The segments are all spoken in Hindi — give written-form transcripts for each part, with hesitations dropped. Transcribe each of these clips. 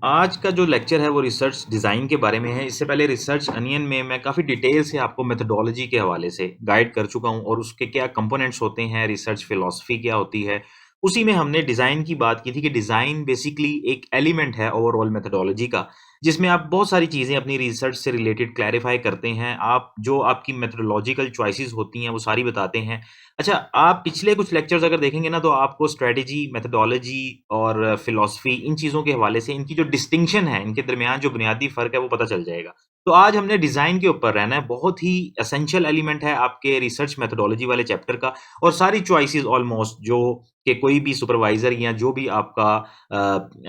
आज का जो लेक्चर है वो रिसर्च डिज़ाइन के बारे में है। इससे पहले रिसर्च अनियन में मैं काफ़ी डिटेल से आपको मेथोडोलॉजी के हवाले से गाइड कर चुका हूँ और उसके क्या कंपोनेंट्स होते हैं, रिसर्च फिलॉसफी क्या होती है। उसी में हमने डिज़ाइन की बात की थी कि डिज़ाइन बेसिकली एक एलिमेंट है ओवरऑल मेथोडोलॉजी का, जिसमें आप बहुत सारी चीज़ें अपनी रिसर्च से रिलेटेड क्लैरिफ़ाई करते हैं। आप जो आपकी मेथोडोलॉजिकल चॉइसेस होती हैं, वो सारी बताते हैं। अच्छा, आप पिछले कुछ लेक्चर्स अगर देखेंगे ना तो आपको स्ट्रैटेजी, मेथोडोलॉजी और फिलॉसफी इन चीज़ों के हवाले से इनकी जो डिस्टिंक्शन है, इनके दरमियान जो बुनियादी फ़र्क है वो पता चल जाएगा। तो आज हमने डिज़ाइन के ऊपर रहना है, बहुत ही एसेंशियल एलिमेंट है आपके रिसर्च मेथोडोलॉजी वाले चैप्टर का और सारी चॉइसेस ऑलमोस्ट जो कि कोई भी सुपरवाइज़र या जो भी आपका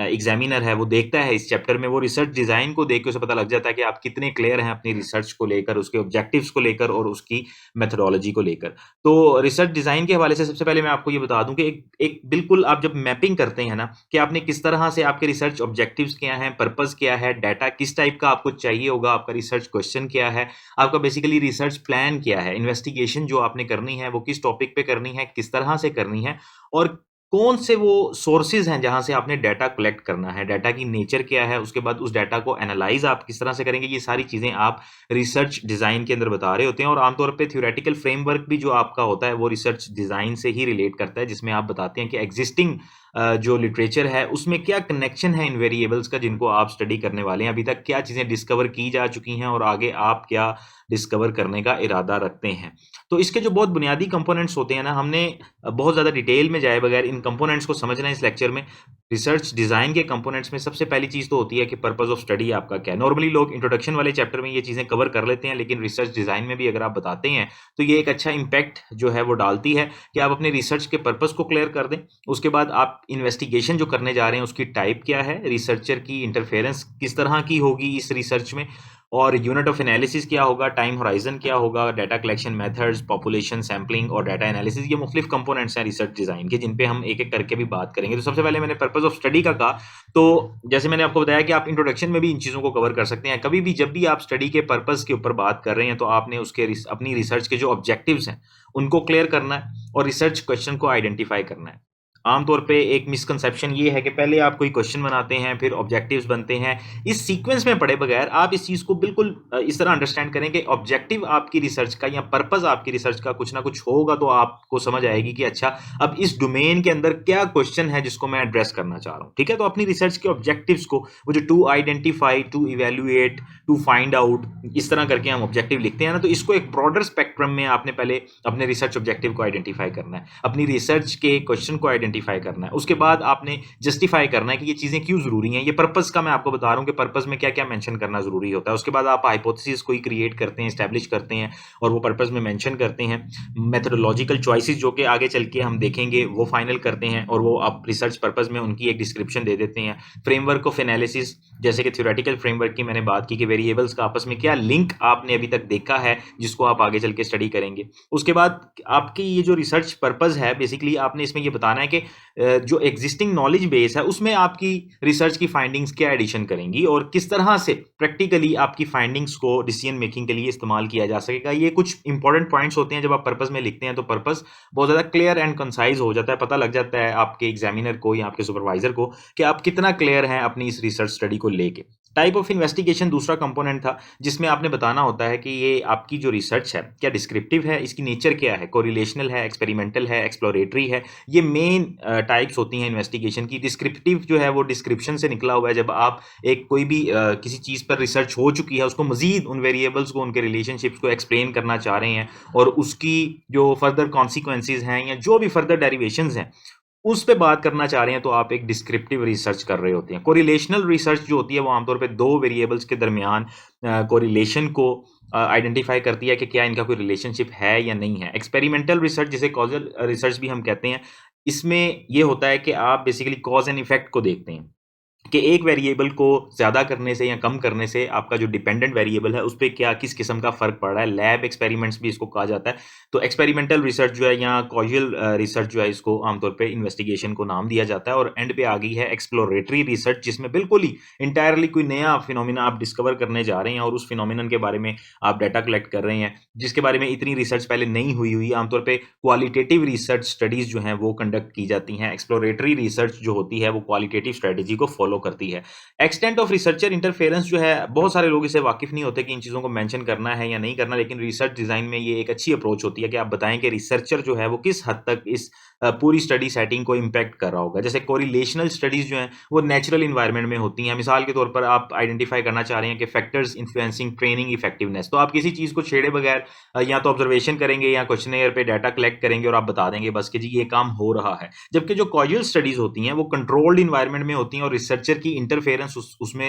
एग्ज़ामिनर है वो देखता है इस चैप्टर में, वो रिसर्च डिज़ाइन को देख के उसे पता लग जाता है कि आप कितने क्लियर हैं अपनी रिसर्च को लेकर, उसके ऑब्जेक्टिव्स को लेकर और उसकी मेथोडोलॉजी को लेकर। तो रिसर्च डिज़ाइन के हवाले से सबसे पहले मैं आपको ये बता दूँ कि एक एक बिल्कुल आप जब मैपिंग करते हैं ना, कि आपने किस तरह से आपके रिसर्च ऑब्जेक्टिव्स क्या हैं, पर्पज़ क्या है, डाटा किस टाइप का आपको चाहिए होगा, आपका रिसर्च क्वेश्चन क्या है, आपका बेसिकली रिसर्च प्लान क्या है, इन्वेस्टिगेशन जो आपने करनी है, वो किस टॉपिक पे करनी है, किस तरह से करनी है और कौन से वो सोर्सेज़ हैं जहाँ से आपने डाटा कलेक्ट करना है, डाटा की नेचर क्या है, उसके बाद उस डाटा को एनालाइज़ आप किस तरह से करेंगे, ये सारी चीज़ें आप रिसर्च डिज़ाइन के अंदर बता रहे होते हैं और आमतौर पे थ्योरेटिकल फ्रेमवर्क भी जो आपका होता है वो रिसर्च डिज़ाइन से ही रिलेट करता है, जिसमें आप बताते हैं कि एक्जिस्टिंग जो लिटरेचर है उसमें क्या कनेक्शन है इन वेरिएबल्स का जिनको आप स्टडी करने वाले हैं, अभी तक क्या चीज़ें डिस्कवर की जा चुकी हैं और आगे आप क्या डिस्कवर करने का इरादा रखते हैं। तो इसके जो बहुत बुनियादी कंपोनेंट्स होते हैं ना, हमने बहुत ज़्यादा डिटेल में जाए बगैर इन कंपोनेंट्स को समझना है इस लेक्चर में। रिसर्च डिज़ाइन के कंपोनेंट्स में सबसे पहली चीज़ तो होती है कि पर्पस ऑफ स्टडी आपका क्या है। नॉर्मली लोग इंट्रोडक्शन वाले चैप्टर में ये चीज़ें कवर कर लेते हैं, लेकिन रिसर्च डिज़ाइन में भी अगर आप बताते हैं, तो ये एक अच्छा इम्पैक्ट जो है वो डालती है कि आप अपने रिसर्च के पर्पस को क्लियर कर दें। उसके बाद आप इन्वेस्टिगेशन जो करने जा रहे हैं, उसकी टाइप क्या है, रिसर्चर की इंटरफेरेंस किस तरह की होगी इस रिसर्च में और यूनिट ऑफ एनालिसिस क्या होगा, टाइम होराइजन क्या होगा, data collection methods, population sampling और डाटा एनालिसिस, ये मुख्तलिफ कंपोनेंट्स हैं रिसर्च डिज़ाइन के जिन पे हम एक-एक करके भी बात करेंगे। तो सबसे पहले मैंने पर्पस ऑफ स्टडी का कहा, तो जैसे मैंने आपको बताया कि आप इंट्रोडक्शन में भी इन चीज़ों को कवर कर सकते हैं। कभी भी जब भी आप स्टडी के पर्पस के ऊपर बात कर रहे हैं, तो आपने उसके अपनी रिसर्च के जो ऑब्जेक्टिव्स हैं, उनको क्लियर करना है और रिसर्च क्वेश्चन को आइडेंटिफाई करना है। आमतौर पे एक मिसकंसेप्शन ये है कि पहले आप कोई क्वेश्चन बनाते हैं, फिर ऑब्जेक्टिव्स बनते हैं। इस सीक्वेंस में पढ़े बगैर आप इस चीज़ को बिल्कुल इस तरह अंडरस्टैंड करें कि ऑब्जेक्टिव आपकी रिसर्च का या पर्पस आपकी रिसर्च का कुछ ना कुछ होगा, तो आपको समझ आएगी कि अच्छा, अब इस डोमेन के अंदर क्या क्वेश्चन है जिसको मैं एड्रेस करना चाह रहा हूँ। ठीक है? तो अपनी रिसर्च के ऑब्जेक्टिव्स को, वो जो to identify, to evaluate, to find out, इस तरह करके हम ऑब्जेक्टिव लिखते हैं ना, तो इसको एक ब्रॉडर स्पेक्ट्रम में आपने पहले अपने रिसर्च ऑब्जेक्टिव को आइडेंटिफाई करना है, अपनी रिसर्च के क्वेश्चन को आइडेंटिफाई करना है। उसके बाद आपने जस्टिफाई करना है कि ये चीज़ें क्यों ज़रूरी हैं। ये पर्पस का मैं आपको बता रहा हूँ कि पर्पस में क्या-क्या मेंशन करना ज़रूरी होता है। उसके बाद आप हाइपोथेसिस कोई क्रिएट करते हैं, एस्टैब्लिश करते हैं और वो पर्पस में मेंशन करते हैं। मेथोडोलॉजिकल चॉइसेस जो कि आगे चल के हम देखेंगे, वो फाइनल करते हैं और वो आप रिसर्च पर्पस में उनकी एक डिस्क्रिप्शन दे देते हैं। फ्रेमवर्क ऑफ एनालिसिस, जैसे कि थ्योरेटिकल फ्रेमवर्क की मैंने बात की कि वेरिएबल्स का आपस में क्या लिंक आपने अभी तक देखा है, जिसको आप आगे चल के स्टडी करेंगे। उसके बाद आपकी ये जो रिसर्च पर्पस है, बेसिकली आपने इसमें ये बताना है कि जो एग्जिस्टिंग नॉलेज बेस है उसमें आपकी रिसर्च की फाइंडिंग्स क्या एडिशन करेंगी और किस तरह से प्रैक्टिकली आपकी फाइंडिंग्स को डिसीजन मेकिंग के लिए इस्तेमाल किया जा सकेगा। ये कुछ इंपॉर्टेंट पॉइंट्स होते हैं जब आप पर्पस में लिखते हैं, तो पर्पस बहुत ज़्यादा क्लियर एंड कंसाइज हो जाता है, पता लग जाता है आपके एग्जामिनर को या आपके सुपरवाइजर को कि आप कितना क्लियर हैं अपनी इस रिसर्च स्टडी को लेके। टाइप ऑफ इन्वेस्टिगेशन दूसरा कंपोनेंट था, जिसमें आपने बताना होता है कि ये आपकी जो रिसर्च है क्या डिस्क्रिप्टिव है, इसकी नेचर क्या है, कोरिलेशनल है, एक्सपेरिमेंटल है, एक्सप्लोरेटरी है। ये मेन टाइप्स होती हैं इन्वेस्टिगेशन की। डिस्क्रिप्टिव जो है वो डिस्क्रिप्शन से निकला हुआ है, जब आप एक कोई भी किसी चीज़ पर रिसर्च हो चुकी है, उसको मजीद उन वेरिएबल्स को, उनके रिलेशनशिप्स को एक्सप्लेन करना चाह रहे हैं और उसकी जो फर्दर कॉन्सिक्वेंसेज हैं या जो भी फर्दर डेरिवेशंस हैं उस पे बात करना चाह रहे हैं, तो आप एक डिस्क्रिप्टिव रिसर्च कर रहे होते हैं। कोरिलेशनल रिसर्च जो होती है वो आमतौर पे दो वेरिएबल्स के दरमियान कोरिलेशन को आइडेंटिफाई करती है कि क्या इनका कोई रिलेशनशिप है या नहीं है। एक्सपेरिमेंटल रिसर्च, जिसे कॉजल रिसर्च भी हम कहते हैं, इसमें ये होता है कि आप बेसिकली कॉज एंड इफेक्ट को देखते हैं कि एक वेरिएबल को ज़्यादा करने से या कम करने से आपका जो डिपेंडेंट वेरिएबल है उस पे क्या किस किस्म का फ़र्क पड़ रहा है। लैब एक्सपेरिमेंट्स भी इसको कहा जाता है। तो एक्सपेरिमेंटल रिसर्च जो है या कॉजुअल रिसर्च जो है, इसको आमतौर पे इन्वेस्टिगेशन को नाम दिया जाता है। और एंड पे आ गई है एक्सप्लोरेटरी रिसर्च, जिसमें बिल्कुल ही इंटायरली कोई नया फिनोमिना आप डिस्कवर करने जा रहे हैं और उस फिनोमिनन के बारे में आप डाटा कलेक्ट कर रहे हैं, जिसके बारे में इतनी रिसर्च पहले नहीं हुई हुई। आमतौर पे क्वालिटेटिव रिसर्च स्टडीज़ जो हैं वो कंडक्ट की जाती हैं। एक्सप्लोरेटरी रिसर्च जो होती है वो क्वालिटेटिव स्ट्रेटजी को फॉलो करती है। एक्सटेंट ऑफ रिसर्चर इंटरफेरेंस जो है, बहुत सारे लोग इससे वाकिफ नहीं होते कि इन चीज़ों को मेंशन करना है या नहीं करना, लेकिन रिसर्च डिज़ाइन में ये एक अच्छी अप्रोच होती है कि आप बताएं कि रिसर्चर जो है वो किस हद तक इस पूरी स्टडी सेटिंग को इम्पैक्ट कर रहा होगा। जैसे कोरिलेशनल स्टडीज जो हैं वो नेचुरल इन्वायरमेंट में होती हैं। मिसाल के तौर पर आप आइडेंटिफाई करना चाह रहे हैं कि फैक्टर्स इन्फ्लुएंसिंग ट्रेनिंग इफेक्टिवनेस, तो आप किसी चीज़ को छेड़े बगैर या तो ऑब्जर्वेशन करेंगे या क्वेश्चनएयर पे डाटा कलेक्ट करेंगे और आप बता देंगे बस कि जी ये काम हो रहा है। जबकि जो कॉजुअल स्टडीज होती हैं वो कंट्रोल्ड इन्वायरमेंट में होती हैं और रिसर्चर की इंटरफेरेंस उसमें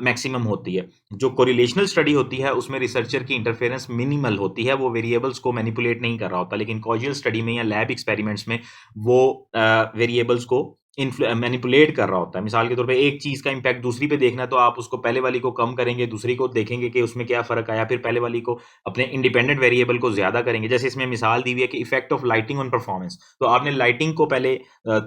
मैक्सिमम होती है। जो कोरिलेशनल स्टडी होती है उसमें रिसर्चर की इंटरफेरेंस मिनिमल होती है, वो वेरिएबल्स को मैनिपुलेट नहीं कर रहा होता। लेकिन कॉजुअल स्टडी में या लैब एक्सपेरिमेंट्स में वो वेरिएबल्स को मैनिपुलेट कर रहा होता है। मिसाल के तौर पे एक चीज़ का इम्पैक्ट दूसरी पे देखना है तो आप उसको पहले वाली को कम करेंगे, दूसरी को देखेंगे कि उसमें क्या फ़र्क आया, फिर पहले वाली को अपने इंडिपेंडेंट वेरिएबल को ज़्यादा करेंगे। जैसे इसमें मिसाल दी हुई है कि effect of lighting on performance, तो आपने लाइटिंग को पहले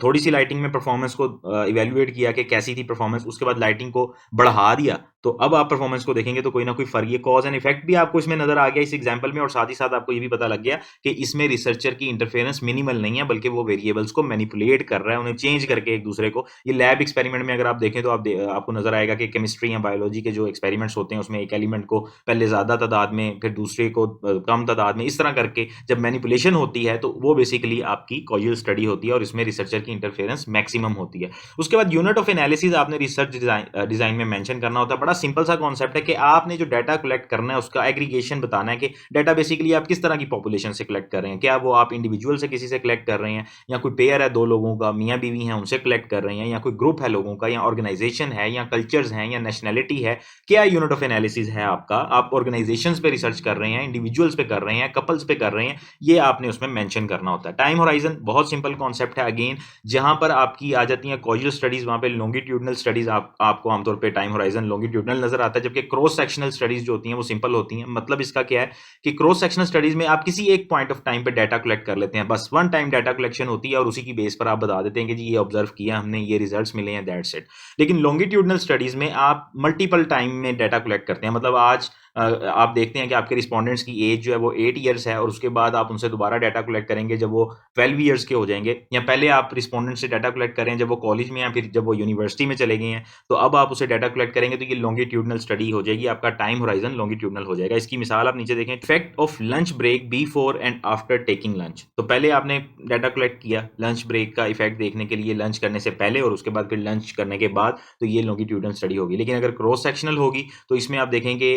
थोड़ी सी लाइटिंग में परफॉर्मेंस को इवेल्युएट किया कि कैसी थी परफॉर्मेंस, उसके बाद लाइटिंग को बढ़ा दिया, तो अब आप परफॉर्मेंस को देखेंगे तो कोई ना कोई फ़र्क, ये कॉज एंड इफेक्ट भी आपको इसमें नज़र आ गया इस एग्जाम्पल में, और साथ ही साथ आपको ये भी पता लग गया कि इसमें रिसर्चर की इंटरफेरेंस मिनिमल नहीं है बल्कि वो वेरिएबल्स को मैनिपुलेट कर रहा है, उन्हें चेंज करके एक दूसरे को। ये लैब एक्सपेरिमेंट में अगर आप देखें तो आपको नजर आएगा कि केमिस्ट्री या बायोलॉजी के जो एक्सपेरिमेंट्स होते हैं उसमें एक एलिमेंट को पहले ज्यादा तादाद में फिर दूसरे को कम तादाद में, इस तरह करके जब मैनिपुलेशन होती है तो वो बेसिकली आपकी कॉजुअल स्टडी होती है और इसमें रिसर्चर की इंटरफेरेंस मैक्सिमम होती है। उसके बाद यूनिट ऑफ एनालिसिस आपने रिसर्च डिजाइन में मेंशन करना होता है। बड़ा सिंपल सा कॉन्सेप्ट है कि आपने जो डाटा कलेक्ट करना है उसका एग्रीगेशन बताना है कि डाटा बेसिकली आप किस तरह की पॉपुलेशन से कलेक्ट कर रहे हैं। क्या वो आप इंडिविजुअल से किसी से कलेक्ट कर रहे हैं, या कोई पेयर है दो लोगों का, मियाँ बीवी हैं उनसे कलेक्ट कर रहे हैं, या कोई ग्रुप है लोगों का, या ऑर्गेनाइजेशन है, या कल्चर्स हैं, या नेशनैलिटी है। क्या यूनिट ऑफ एनालिसिस है आपका? आप ऑर्गेनाइजेशंस पे रिसर्च कर रहे हैं, इंडिविजुअल्स पे कर रहे हैं, कपल्स पे कर रहे हैं, ये आपने उसमें मेंशन करना होता है। टाइम होराइजन बहुत सिंपल कॉन्सेप्ट है, अगेन जहां पर आपकी आ जाती है कॉजुअल स्टडीज, वहां पे लॉन्गिट्यूडनल स्टडीज आपको आमतौर पर टाइम होराइजन लॉन्गिट्यूडनल नजर आता है, जबकि क्रॉस सेक्शनल स्टडीज जो होती हैं वो सिंपल होती हैं। मतलब इसका क्या है कि क्रॉस सेक्शनल स्टडीज में आप किसी एक पॉइंट ऑफ टाइम पे डाटा कलेक्ट कर लेते हैं, बस वन टाइम डाटा कलेक्शन होती है और उसी की बेस पर आप बता देते हैं कि जी ये ऑब्जर्व किया हमने, ये रिजल्ट्स मिले हैं, दैट्स इट। लेकिन लॉन्गिट्यूडनल स्टडीज में आप मल्टीपल टाइम में डाटा कलेक्ट करते हैं। मतलब आज आप देखते हैं कि आपके रिस्पोंडेंट्स की एज जो है वो 8 ईयर्स है और उसके बाद आप उनसे दोबारा डाटा कलेक्ट करेंगे जब वो 12 ईयर्स के हो जाएंगे, या पहले आप रिस्पोंडेंट से डाटा कलेक्ट करें जब वो कॉलेज में या फिर जब वो यूनिवर्सिटी में चले गए हैं, तो अब आप उसे डाटा कलेक्ट करेंगे तो ये लॉन्गिट्यूडनल स्टडी हो जाएगी, आपका टाइम होराइजन लॉन्गिट्यूडनल हो जाएगा। इसकी मिसाल आप नीचे देखें, effect of lunch break before and after taking lunch. तो पहले आपने डाटा कलेक्ट किया लंच ब्रेक का इफेक्ट देखने के लिए, लंच करने से पहले और उसके बाद फिर लंच करने के बाद, तो ये लॉन्गिट्यूडनल स्टडी होगी। लेकिन अगर क्रॉस सेक्शनल होगी तो इसमें आप देखेंगे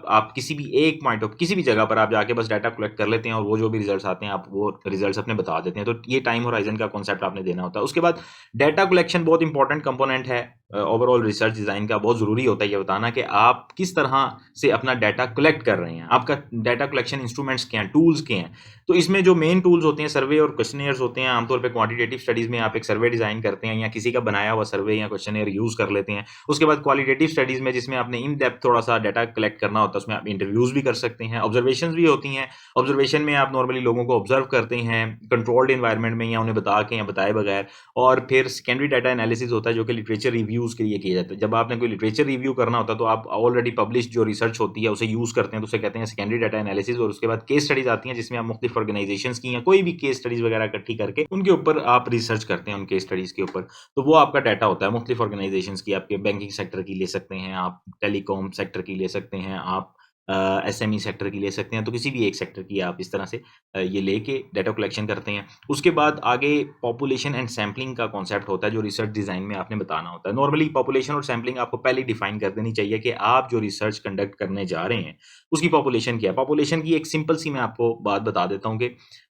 आप किसी भी एक पॉइंट ऑफ किसी भी जगह पर आप जाके बस डाटा कलेक्ट कर लेते हैं और वो जो भी रिजल्ट्स आते हैं आप वो रिजल्ट्स अपने बता देते हैं। तो ये टाइम होराइजन का कॉन्सेप्ट आपने देना होता है। उसके बाद डाटा कलेक्शन बहुत इंपॉर्टेंट कंपोनेंट है ओवरऑल रिसर्च डिजाइन का। बहुत जरूरी होता है ये बताना कि आप किस तरह से अपना डाटा कलेक्ट कर रहे हैं, आपका डाटा कलेक्शन इंस्ट्रूमेंट्स क्या हैं, टूल्स क्या हैं। तो इसमें जो मेन टूल्स होते हैं सर्वे और क्वेश्चनेयर्स होते हैं। आमतौर पे क्वांटिटेटिव स्टडीज में आप एक सर्वे डिजाइन करते हैं या किसी का बनाया हुआ सर्वे या क्वेश्चनेयर यूज कर लेते हैं। उसके बाद क्वालिटेटिव स्टडीज में जिसमें आपने इन डेप्थ थोड़ा सा डाटा कलेक्ट करना होता है, उसमें आप इंटरव्यूज भी कर सकते हैं, ऑब्जर्वेशन भी होती हैं। ऑब्जर्वेशन में आप नॉर्मली लोगों को ऑब्जर्व करते हैं कंट्रोल्ड इन्वायरमेंट में या उन्हें बता के या बताए बगैर। और फिर सेकेंडरी डाटा एनालिसिस होता है जो कि लिटरेचर रिव्यूज के लिए किया जाता है। जब आपने कोई लिटरेचर रिव्यू करना होता है तो आप ऑलरेडी पब्लिश जो रिसर्च होती है उसे यूज करते हैं, तो उसे कहते हैं सेकेंडरी डाटा एनालिसिस। और उसके बाद केस स्टडीज आती हैं जिसमें आप मुख्तलिफ ऑर्गेनाइजेशंस की या कोई भी केस स्टडीज वगैरह इकट्ठी करके उनके ऊपर आप रिसर्च करते हैं, उन केस स्टडीज के ऊपर। तो वो आपका डाटा होता है मुख्तलिफ ऑर्गेनाइजेशंस की। आपके बैंकिंग सेक्टर की ले सकते हैं, आप टेलीकॉम सेक्टर की ले सकते हैं, आप एसएमई सेक्टर की ले सकते हैं। तो किसी भी एक सेक्टर की आप इस तरह से ये लेके डाटा कलेक्शन करते हैं। उसके बाद आगे पॉपुलेशन एंड सैम्पलिंग का कॉन्सेप्ट होता है जो रिसर्च डिजाइन में आपने बताना होता है। नॉर्मली पॉपुलेशन और सैम्पलिंग आपको पहले डिफाइन कर देनी चाहिए कि आप जो रिसर्च कंडक्ट करने जा रहे हैं उसकी पॉपुलेशन क्या है। पॉपुलेशन की एक सिंपल सी मैं आपको बात बता देता हूँ कि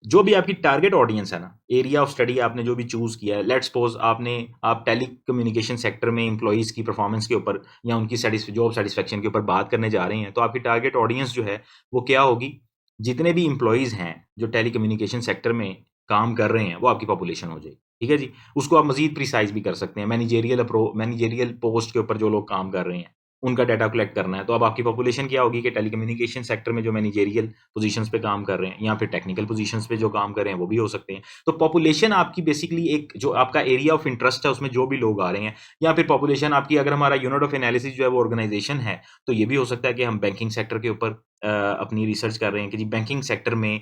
जो भी आपकी टारगेट ऑडियंस है ना, एरिया ऑफ स्टडी आपने जो भी चूज किया है, लेट्स सपोज आप टेली कम्युनिकेशन सेक्टर में एम्प्लॉइज की परफॉर्मेंस के ऊपर या उनकी जॉब सेटिस्फेक्शन के ऊपर बात करने जा रहे हैं, तो आपकी टारगेट ऑडियंस जो है वो क्या होगी? जितने भी एम्प्लॉइज हैं जो टेली कम्युनिकेशन सेक्टर में काम कर रहे हैं वो आपकी पॉपुलेशन हो जाएगी। ठीक है जी। उसको आप मजीद प्रिसाइज भी कर सकते हैं। मैनेजेरियल पोस्ट के ऊपर जो लोग काम कर रहे हैं उनका डाटा कलेक्ट करना है, तो अब आपकी पॉपुलेशन क्या होगी कि टेलीकम्युनिकेशन सेक्टर में जो मैनेजेरियल पोजीशंस पे काम कर रहे हैं या फिर टेक्निकल पोजीशंस पे जो काम कर रहे हैं वो भी हो सकते हैं। तो पॉपुलेशन आपकी बेसिकली एक जो आपका एरिया ऑफ इंटरेस्ट है उसमें जो भी लोग आ रहे हैं, या फिर पॉपुलेशन आपकी, अगर हमारा यूनिट ऑफ एनालिसिस जो है वो ऑर्गेनाइजेशन है, तो ये भी हो सकता है कि हम बैंकिंग सेक्टर के ऊपर अपनी रिसर्च कर रहे हैं कि जी बैंकिंग सेक्टर में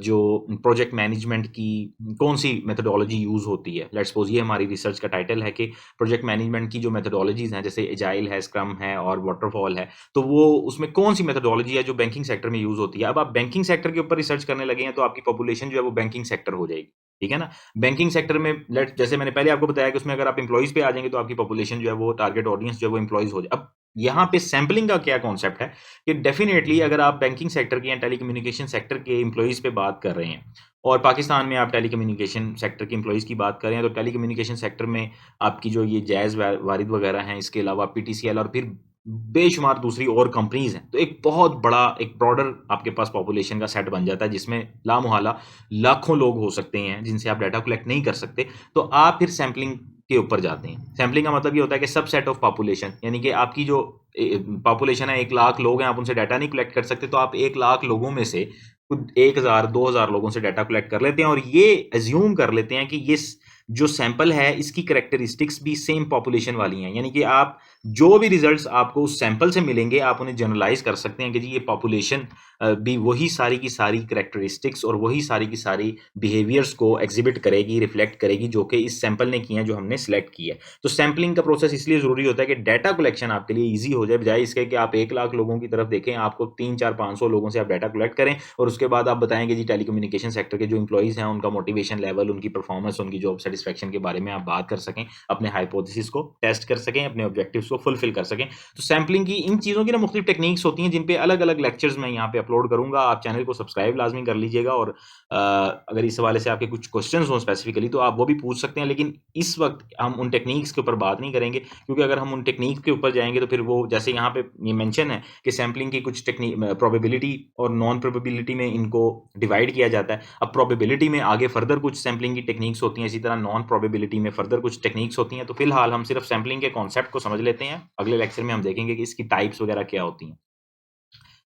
जो प्रोजेक्ट मैनेजमेंट की कौन-सी मेथोडोलॉजी यूज़ होती है। लेट्स सपोज़ ये हमारी रिसर्च का टाइटल है कि प्रोजेक्ट मैनेजमेंट की जो मेथोडोलॉजीज़ हैं, जैसे एजाइल है, स्क्रम है और वाटरफॉल है, तो वो उसमें कौन-सी मेथोडोलॉजी है जो बैंकिंग सेक्टर में यूज़ होती है। अब आप बैंकिंग सेक्टर के ऊपर रिसर्च करने लगे हैं, तो आपकी पॉपुलेशन जो है वो बैंकिंग सेक्टर हो जाएगी, ठीक है ना? बैंकिंग सेक्टर में जैसे मैंने पहले आपको बताया कि उसमें अगर आप एम्प्लॉइज़ पे आ जाएँगे, तो आपकी पॉपुलेशन जो है वो टारगेट ऑडियंस जो है वो एम्प्लॉइज़ हो जाए। अब यहाँ पे सैंपलिंग का क्या कॉन्सेप्ट है कि डेफ़िनेटली अगर आप बैंकिंग सेक्टर के या टेलीकम्युनिकेशन सेक्टर के एम्प्लॉइज़ पे बात कर रहे हैं और पाकिस्तान में आप टेलीकम्युनिकेशन सेक्टर के एम्प्लॉइज़ की बात करें, तो टेलीकम्युनिकेशन सेक्टर में आपकी जो ये जैज़ वारिद वगैरह हैं, इसके अलावा पीटीसीएल और फिर बेशुमार दूसरी और कंपनीज़ हैं। तो एक बहुत बड़ा एक ब्रॉडर आपके पास पॉपुलेशन का सेट बन जाता है, जिसमें लामोहला लाखों लोग हो सकते हैं, जिनसे आप डाटा कलेक्ट नहीं कर सकते। तो आप फिर सैंपलिंग के ऊपर जाते हैं। सैंपलिंग का मतलब ये होता है कि सबसेट ऑफ पॉपुलेशन, यानी कि आपकी जो पॉपुलेशन है 1 लाख लोग हैं, आप उनसे डाटा नहीं कलेक्ट कर सकते, तो आप 1 लाख लोगों में से कुछ 1000 2000 लोगों से डाटा कलेक्ट कर लेते हैं और ये अज़्यूम कर लेते हैं कि ये जो सैंपल है इसकी कैरेक्टरिस्टिक्स भी सेम पॉपुलेशन वाली हैं। यानी कि आप जो भी रिजल्ट्स आपको उस सैंपल से मिलेंगे, आप उन्हें जनरलाइज़ कर सकते हैं कि जी ये पॉपुलेशन भी वही सारी की सारी कैरेक्टरिस्टिक्स और वही सारी की सारी बिहेवियर्स को एग्ज़िबिट करेगी, रिफ्लेक्ट करेगी, जो कि इस सैंपल ने किए हैं, जो हमने सेलेक्ट किया है। तो सैंपलिंग का प्रोसेस इसलिए ज़रूरी होता है कि डाटा कलेक्शन आपके लिए ईज़ी हो जाए, बजाय इसके कि आप 1 लाख लोगों की तरफ देखें, आपको 3, 4, 500 लोगों से आप डाटा कलेक्ट करें और उसके बाद आप बताएँ कि जी टेलीकम्युनिकेशन सेक्टर के जो एम्प्लॉइज़ हैं, उनका मोटिवेशन लेवल, उनकी परफॉर्मेंस, उनकी जॉब सैटिस्फैक्शन के बारे में आप बात कर सकें, अपने हाइपोथेसिस को टेस्ट कर सकें, अपने ऑब्जेक्टिव्स को फुलफिल कर सकें। तो सैंपलिंग की इन चीज़ों की ना मुख्तलिफ टेक्निक्स होती हैं, जिन पे अलग-अलग लेक्चर्स मैं यहाँ पे अपलोड करूँगा। आप चैनल को सब्सक्राइब लाज़मी कर लीजिएगा और अगर इस हवाले से आपके कुछ क्वेश्चंस हों स्पेसिफिकली, तो आप वो भी पूछ सकते हैं। लेकिन इस वक़्त हम उन टेक्निक्स के ऊपर बात नहीं करेंगे, क्योंकि अगर हम उन टेक्निक के ऊपर जाएँगे, तो फिर वो जैसे यहाँ पे ये मेंशन है कि सैंपलिंग की कुछ प्रोबेबिलिटी और नॉन प्रोबेबिलिटी में इनको डिवाइड किया जाता है। अब प्रोबेबिलिटी में आगे फर्दर कुछ सैंपलिंग की टेक्निक्स होती हैं, इसी तरह नॉन प्रोबेबिलिटी में फर्दर कुछ टेक्निक्स होती हैं। तो फिलहाल हम सिर्फ सैंपलिंग के कॉन्सेप्ट को समझ लेते हैं। अगले लेक्चर में हम देखेंगे कि इसकी टाइप्स वगैरह क्या होती हैं।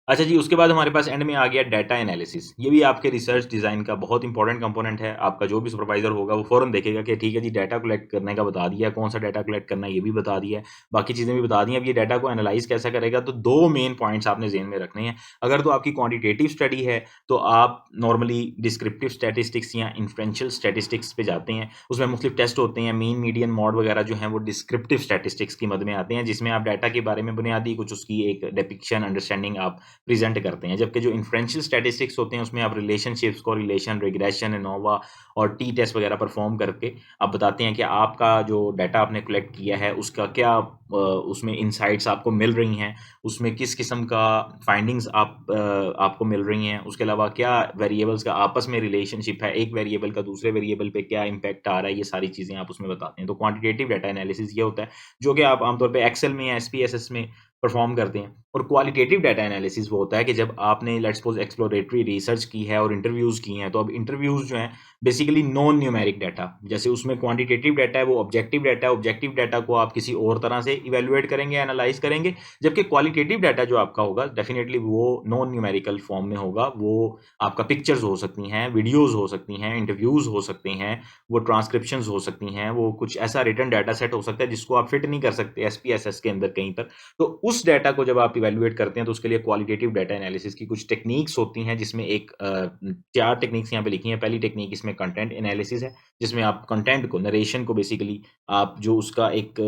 अच्छा जी, उसके बाद हमारे पास एंड में आ गया डाटा एनालिसिस। ये भी आपके रिसर्च डिज़ाइन का बहुत इंपॉर्टेंट कंपोनेंट है। आपका जो भी सुपरवाइज़र होगा वो फ़ौरन देखेगा कि ठीक है जी, डाटा कलेक्ट करने का बता दिया, कौन-सा डाटा कलेक्ट करना है ये भी बता दिया है, बाकी चीज़ें भी बता दी हैं। अब ये डाटा को एनालाइज़ कैसा करेगा, तो 2 मेन पॉइंट्स आपने ज़हन में रखने हैं। अगर तो आपकी क्वांटिटेटिव स्टडी है, तो आप नॉर्मली डिस्क्रिप्टिव स्टैटिस्टिक्स या इन्फ्रेंशियल स्टैटिस्टिक्स पे जाते हैं। उसमें मुख्तलिफ टेस्ट होते हैं, मीन, मीडियन, मॉड वगैरह जो हैं वो डिस्क्रिप्टिव स्टैटिस्टिक्स की मद में आते हैं, जिसमें आप डाटा के बारे में बुनियादी कुछ उसकी एक डिपिक्शन, अंडरस्टैंडिंग आप प्रेज़ेंट करते हैं। जबकि जो इन्फ्रेंशियल स्टैटिस्टिक्स होते हैं, उसमें आप रिलेशनशिप्स, कोरिलेशन, रिग्रेशन, एनोवा और टी टेस्ट वगैरह परफॉर्म करके आप बताते हैं कि आपका जो डाटा आपने कलेक्ट किया है, उसका क्या उसमें इनसाइट्स आपको मिल रही हैं, उसमें किस किस्म का फाइंडिंग्स आपको मिल रही हैं, उसके अलावा क्या वेरिएबल्स का आपस में रिलेशनशिप है, एक वेरिएबल का दूसरे वेरिएबल पे क्या इम्पैक्ट आ रहा है, ये सारी चीज़ें आप उसमें बताते हैं। तो क्वांटिटेटिव डाटा एनालिसिस ये होता है, जो कि आप आमतौर पे एक्सेल में या एसपीएसएस में परफॉर्म करते हैं। और क्वालिटेटिव डाटा एनालिसिस वो होता है कि जब आपने लेट्स सपोज एक्सप्लोरेटरी रिसर्च की है और इंटरव्यूज़ किए हैं, तो अब इंटरव्यूज़ जो हैं बेसिकली नॉन न्यूमेरिक डाटा, जैसे उसमें क्वांटिटेटिव डाटा है वो ऑब्जेक्टिव डाटा है, ऑब्जेक्टिव डाटा को आप किसी और तरह से इवैल्यूएट करेंगे, एनालाइज़ करेंगे, जबकि क्वालिटेटिव डाटा जो आपका होगा डेफिनिटली वो नॉन न्यूमेरिकल फॉर्म में होगा। वो आपका पिक्चर्स हो सकती हैं, वीडियोज़ हो सकती हैं, इंटरव्यूज़ हो सकते हैं, वो ट्रांसक्रिप्शंस हो सकती हैं, वो कुछ ऐसा रिटन डाटा सेट हो सकता है जिसको आप फिट नहीं कर सकते एसपीएसएस के अंदर कहीं पर। तो उस डाटा को जब आप इवैल्यूएट करते हैं, तो उसके लिए क्वालिटेटिव डाटा एनालिसिस की कुछ टेक्निक्स होती हैं, जिसमें 4 टेक्निक्स यहाँ पे लिखी हैं। पहली टेक्निक इसमें कंटेंट एनालिसिस है, जिसमें आप कंटेंट को, नरेशन को बेसिकली आप जो उसका एक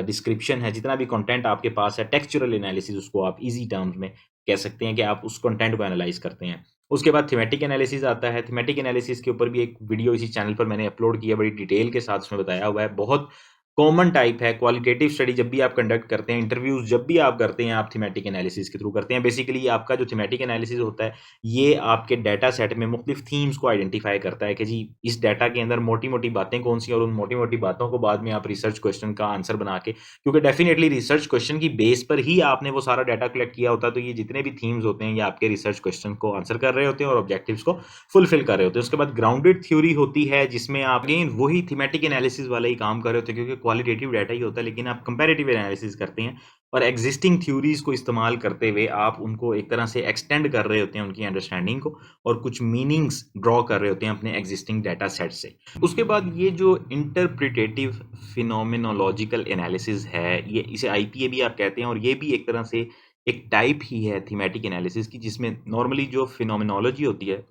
डिस्क्रिप्शन है, जितना भी कंटेंट आपके पास है, टेक्सचुरल एनालिसिस उसको आप ईज़ी टर्म्स में कह सकते हैं कि आप उस कंटेंट को एनालाइज़ करते हैं। उसके बाद थीमेटिक एनालिसिस आता है। थीमेटिक एनालिसिस के ऊपर भी एक वीडियो इसी चैनल पर मैंने अपलोड की है, बड़ी डिटेल के साथ उसमें बताया हुआ है। बहुत कॉमन टाइप है। क्वालिटेटिव स्टडी जब भी आप कंडक्ट करते हैं, इंटरव्यूज़ जब भी आप करते हैं, आप थीमेटिक एनालिसिस के थ्रू करते हैं। बेसिकली आपका जो थीमेटिक एनालिसिस होता है, ये आपके डाटा सेट में मुख्तलिफ थीम्स को आइडेंटिफ़ाई करता है कि जी, इस डाटा के अंदर मोटी-मोटी बातें कौन-सी हैं और उन मोटी-मोटी बातों को बाद में आप रिसर्च क्वेश्चन का आंसर बना के, क्योंकि डेफ़िनिटली रिसर्च क्वेश्चन की बेस पर ही आपने वो सारा डाटा कलेक्ट किया होता है, तो ये जितने भी थीम्स होते हैं, ये आपके रिसर्च क्वेश्चन को आंसर कर रहे होते हैं और ऑब्जेक्टिव्स को फुलफ़िल कर रहे होते हैं। उसके बाद ग्राउंडेड थ्योरी होती है, जिसमें आप अगेन वही थीमेटिक एनालिसिस वाला ही काम कर रहे होते हैं, क्योंकि क्वालिटेटिव डाटा ही होता है, लेकिन आप कंपैरेटिव एनालिसिस करते हैं और एक्जिस्टिंग थ्योरीज को इस्तेमाल करते हुए आप उनको एक तरह से एक्सटेंड कर रहे होते हैं, उनकी अंडरस्टैंडिंग को, और कुछ मीनिंग्स ड्रॉ कर रहे होते हैं अपने एग्जिस्टिंग डाटा सेट से। उसके बाद ये जो इंटरप्रिटेटिव फिनोमेनोलॉजिकल एनालिसिस है, ये इसे आईपीए भी आप कहते हैं, और ये भी एक तरह से एक टाइप ही है थीमेटिक एनालिसिस की, जिसमें नॉर्मली जो फिनोमिनोलॉजी होती है,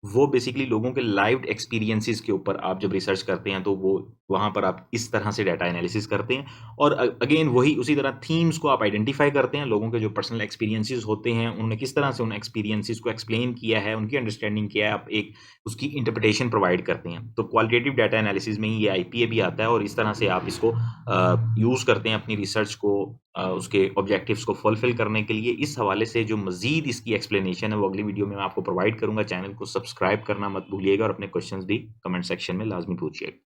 वो बेसिकली लोगों के लाइव्ड एक्सपीरियंसेस के ऊपर आप जब रिसर्च करते हैं, तो वो वहाँ पर आप इस तरह से डाटा एनालिसिस करते हैं। और अगेन वही उसी तरह थीम्स को आप आइडेंटिफाई करते हैं, लोगों के जो पर्सनल एक्सपीरियंसेस होते हैं, उन्होंने किस तरह से उन एक्सपीरियंसेस को एक्सप्लेन किया है, उनकी अंडरस्टैंडिंग क्या है, आप एक उसकी इंटरप्रिटेशन प्रोवाइड करते हैं। तो क्वालिटेटिव डाटा एनालिसिस में ही ये आईपीए भी आता है, और इस तरह से आप इसको यूज़ करते हैं अपनी रिसर्च को उसके ऑब्जेक्टिव्स को फुलफिल करने के लिए। इस हवाले से जो मज़ीद इसकी एक्सप्लेनेशन है, वो अगली वीडियो में मैं आपको प्रोवाइड करूँगा। चैनल को सब्सक्राइब करना मत भूलिएगा, और अपने क्वेश्चंस भी कमेंट सेक्शन में लाज़मी पूछिएगा।